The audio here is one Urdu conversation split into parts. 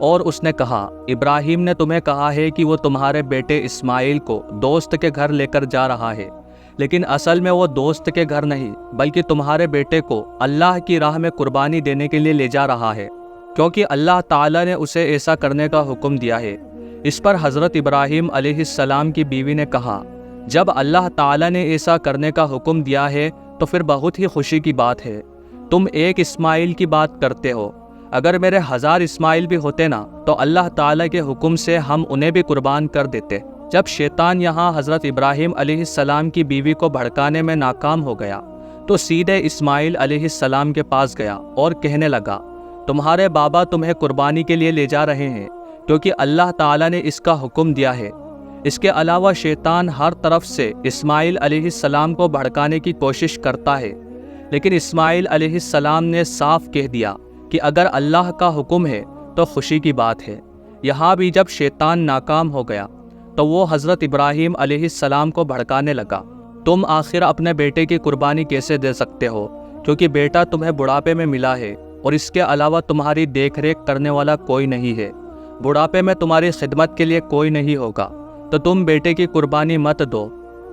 اور اس نے کہا ابراہیم نے تمہیں کہا ہے کہ وہ تمہارے بیٹے اسماعیل کو دوست کے گھر لے کر جا رہا ہے، لیکن اصل میں وہ دوست کے گھر نہیں بلکہ تمہارے بیٹے کو اللہ کی راہ میں قربانی دینے کے لیے لے جا رہا ہے، کیونکہ اللہ تعالیٰ نے اسے ایسا کرنے کا حکم دیا ہے۔ اس پر حضرت ابراہیم علیہ السلام کی بیوی نے کہا جب اللہ تعالیٰ نے ایسا کرنے کا حکم دیا ہے تو پھر بہت ہی خوشی کی بات ہے۔ تم ایک اسماعیل کی بات کرتے ہو، اگر میرے 1000 اسماعیل بھی ہوتے نا تو اللہ تعالیٰ کے حکم سے ہم انہیں بھی قربان کر دیتے۔ جب شیطان یہاں حضرت ابراہیم علیہ السلام کی بیوی کو بھڑکانے میں ناکام ہو گیا تو سیدھے اسماعیل علیہ السلام کے پاس گیا اور کہنے لگا تمہارے بابا تمہیں قربانی کے لیے لے جا رہے ہیں کیونکہ اللہ تعالیٰ نے اس کا حکم دیا ہے۔ اس کے علاوہ شیطان ہر طرف سے اسماعیل علیہ السلام کو بھڑکانے کی کوشش کرتا ہے، لیکن اسماعیل علیہ السلام نے صاف کہہ دیا کہ اگر اللہ کا حکم ہے تو خوشی کی بات ہے۔ یہاں بھی جب شیطان ناکام ہو گیا تو وہ حضرت ابراہیم علیہ السلام کو بھڑکانے لگا تم آخر اپنے بیٹے کی قربانی کیسے دے سکتے ہو، کیونکہ بیٹا تمہیں بڑھاپے میں ملا ہے اور اس کے علاوہ تمہاری دیکھ ریکھ کرنے والا کوئی نہیں ہے، بڑھاپے میں تمہاری خدمت کے لیے کوئی نہیں ہوگا، تو تم بیٹے کی قربانی مت دو۔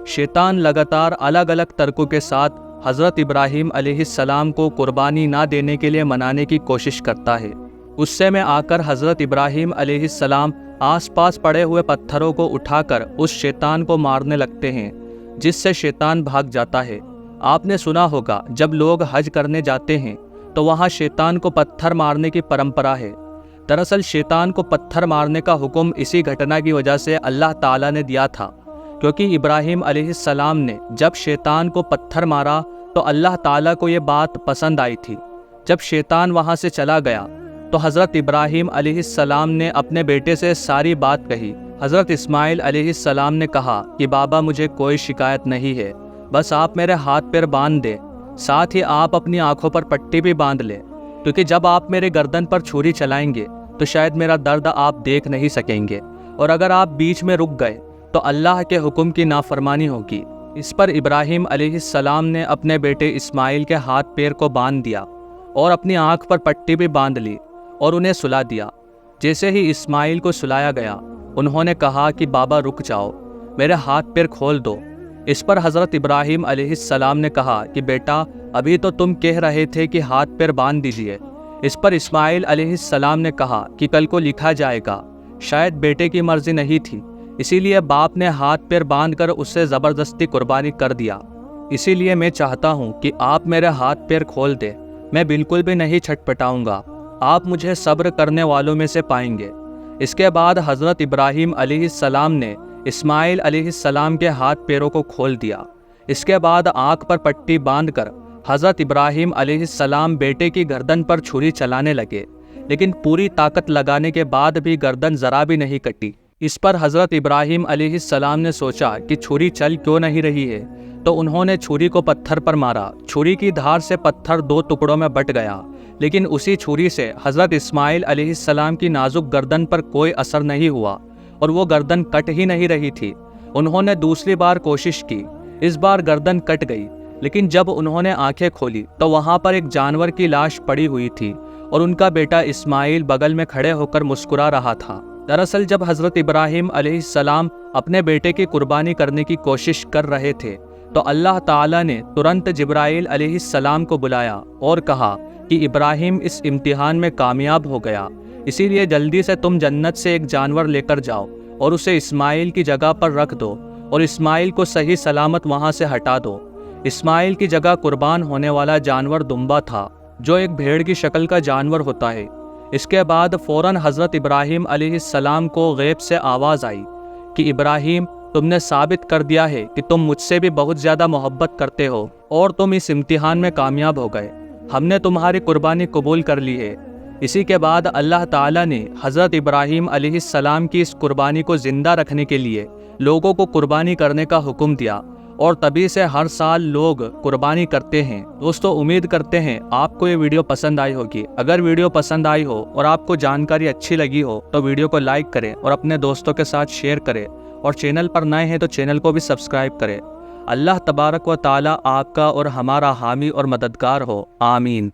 شیطان لگاتار الگ الگ ترکوں کے ساتھ حضرت ابراہیم علیہ السلام کو قربانی نہ دینے کے لیے منانے کی کوشش کرتا ہے۔ غصے میں آ کر حضرت ابراہیم علیہ السلام آس پاس پڑے ہوئے پتھروں کو اٹھا کر اس شیطان کو مارنے لگتے ہیں، جس سے شیطان بھاگ جاتا ہے۔ آپ نے سنا ہوگا جب لوگ حج کرنے جاتے ہیں تو وہاں شیطان کو پتھر مارنے کی پرمپرا ہے۔ دراصل شیطان کو پتھر مارنے کا حکم اسی گھٹنا کی وجہ سے اللہ تعالیٰ نے دیا تھا، کیونکہ ابراہیم علیہ السلام نے جب شیطان کو پتھر مارا تو اللہ تعالیٰ کو یہ بات پسند آئی تھی۔ جب شیطان وہاں سے چلا گیا تو حضرت ابراہیم علیہ السلام نے اپنے بیٹے سے ساری بات کہی۔ حضرت اسماعیل علیہ السلام نے کہا کہ بابا مجھے کوئی شکایت نہیں ہے، بس آپ میرے ہاتھ پیر باندھ دیں، ساتھ ہی آپ اپنی آنکھوں پر پٹی بھی باندھ لیں، کیونکہ جب آپ میرے گردن پر چھری چلائیں گے تو شاید میرا درد آپ دیکھ نہیں سکیں گے، اور اگر آپ بیچ میں رک گئے تو اللہ کے حکم کی نافرمانی ہوگی۔ اس پر ابراہیم علیہ السلام نے اپنے بیٹے اسماعیل کے ہاتھ پیر کو باندھ دیا اور اپنی آنکھ پر پٹی بھی باندھ لی اور انہیں سلا دیا۔ جیسے ہی اسماعیل کو سلایا گیا انہوں نے کہا کہ بابا رک جاؤ، میرے ہاتھ پیر کھول دو۔ اس پر حضرت ابراہیم علیہ السلام نے کہا کہ بیٹا ابھی تو تم کہہ رہے تھے کہ ہاتھ پیر باندھ دیجئے۔ اس پر اسماعیل علیہ السلام نے کہا کہ کل کو لکھا جائے گا، شاید بیٹے کی مرضی نہیں تھی، اسی لیے باپ نے ہاتھ پیر باندھ کر اسے زبردستی قربانی کر دیا۔ اسی لیے میں چاہتا ہوں کہ آپ میرے ہاتھ پیر کھول دیں، میں بالکل بھی نہیں چھٹپٹاؤں گا، آپ مجھے صبر کرنے والوں میں سے پائیں گے۔ اس کے بعد حضرت ابراہیم علیہ السلام نے اسماعیل علیہ السلام کے ہاتھ پیروں کو کھول دیا۔ اس کے بعد آنکھ پر پٹی باندھ کر حضرت ابراہیم علیہ السلام بیٹے کی گردن پر چھری چلانے لگے، لیکن پوری طاقت لگانے کے بعد بھی گردن ذرا بھی نہیں کٹی۔ اس پر حضرت ابراہیم علیہ السلام نے سوچا کہ چھری چل کیوں نہیں رہی ہے، تو انہوں نے چھری کو پتھر پر مارا۔ چھری کی دھار سے پتھر 2 ٹکڑوں میں بٹ گیا، لیکن اسی چھری سے حضرت اسماعیل علیہ السلام کی نازک گردن پر کوئی اثر نہیں ہوا اور وہ گردن کٹ ہی نہیں رہی تھی۔ انہوں نے دوسری بار کوشش کی، اس بار گردن کٹ گئی، لیکن جب انہوں نے آنکھیں کھولی تو وہاں پر ایک جانور کی لاش پڑی ہوئی تھی اور ان کا بیٹا اسماعیل بغل میں کھڑے ہو کر مسکرا رہا تھا۔ دراصل جب حضرت ابراہیم علیہ السلام اپنے بیٹے کی قربانی کرنے کی کوشش کر رہے تھے تو اللہ تعالیٰ نے ترنت جبرائیل علیہ السلام کو بلایا اور کہا کہ ابراہیم اس امتحان میں کامیاب ہو گیا، اسی لیے جلدی سے تم جنت سے ایک جانور لے کر جاؤ اور اسے اسماعیل کی جگہ پر رکھ دو اور اسماعیل کو صحیح سلامت وہاں سے ہٹا دو۔ اسماعیل کی جگہ قربان ہونے والا جانور دمبا تھا، جو ایک بھیڑ کی شکل کا جانور ہوتا ہے۔ اس کے بعد فوراً حضرت ابراہیم علیہ السلام کو غیب سے آواز آئی کہ ابراہیم تم نے ثابت کر دیا ہے کہ تم مجھ سے بھی بہت زیادہ محبت کرتے ہو اور تم اس امتحان میں کامیاب ہو گئے، ہم نے تمہاری قربانی قبول کر لی ہے۔ اسی کے بعد اللہ تعالیٰ نے حضرت ابراہیم علیہ السلام کی اس قربانی کو زندہ رکھنے کے لیے لوگوں کو قربانی کرنے کا حکم دیا، اور تبھی سے ہر سال لوگ قربانی کرتے ہیں۔ دوستو امید کرتے ہیں آپ کو یہ ویڈیو پسند آئی ہوگی۔ اگر ویڈیو پسند آئی ہو اور آپ کو جانکاری اچھی لگی ہو تو ویڈیو کو لائک کریں اور اپنے دوستوں کے ساتھ شیئر کریں، اور چینل پر نئے ہیں تو چینل کو بھی سبسکرائب کریں۔ اللہ تبارک و تعالی آپ کا اور ہمارا حامی اور مددگار ہو، آمین۔